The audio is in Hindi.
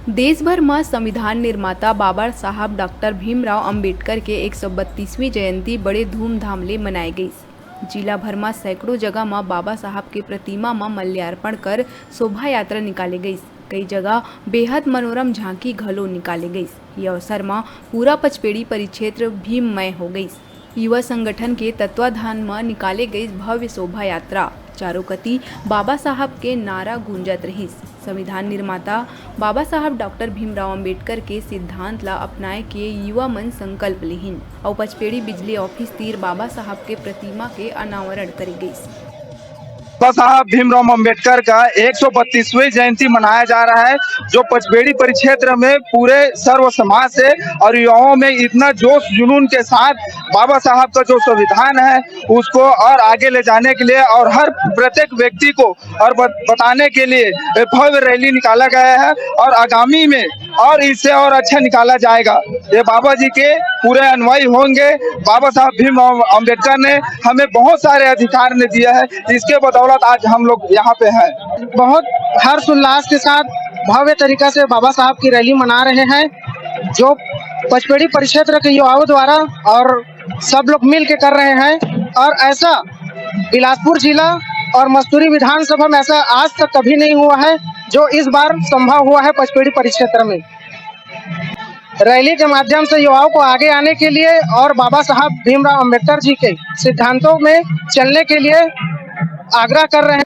देश भर में संविधान निर्माता बाबा साहब डॉक्टर भीमराव अंबेडकर के 132वीं जयंती बड़े धूमधाम ले मनाई गई। जिला भर में सैकड़ों जगह में बाबा साहब के प्रतिमा में माल्यार्पण कर शोभा यात्रा निकाली गई। कई जगह बेहद मनोरम झांकी घलो निकाली गई। ये अवसर में पूरा पचपेड़ी परिक्षेत्र भीममय हो गई। युवा संगठन के तत्वाधान में निकाले गई भव्य शोभा यात्रा चारों कती बाबा साहब के नारा गूंजत रही। संविधान निर्माता बाबा साहब डॉक्टर भीमराव अंबेडकर के सिद्धांत ला अपनाए के युवा मन संकल्प लेहिन और पचपेड़ी बिजली ऑफिस तीर बाबा साहब के प्रतिमा के अनावरण करी गई। बाबा साहब भीमराव अंबेडकर का 132वीं जयंती मनाया जा रहा है, जो पचपेड़ी परिक्षेत्र में पूरे सर्व समाज से और युवाओं में इतना जोश जुनून के साथ बाबा साहब का जो संविधान है उसको और आगे ले जाने के लिए और हर प्रत्येक व्यक्ति को और बताने के लिए भव्य रैली निकाला गया है और आगामी में और इससे और अच्छा निकाला जाएगा। ये बाबा जी के पूरे अनुयायी होंगे। बाबा साहब भीमराव अंबेडकर ने हमें बहुत सारे अधिकार ने दिया है, इसके बदौलत आज हम लोग यहाँ पे हैं। बहुत हर्ष उल्लास के साथ भव्य तरीका से बाबा साहब की रैली मना रहे हैं, जो पचपेड़ी परिक्षेत्र के युवाओं द्वारा और सब लोग मिल के कर रहे हैं। और ऐसा बिलासपुर जिला और मस्तूरी विधानसभा में ऐसा आज तक कभी नहीं हुआ है, जो इस बार संभव हुआ है पचपेड़ी परिक्षेत्र में। रैली के माध्यम से युवाओं को आगे आने के लिए और बाबा साहब भीमराव अंबेडकर जी के सिद्धांतों में चलने के लिए आग्रह कर रहे हैं।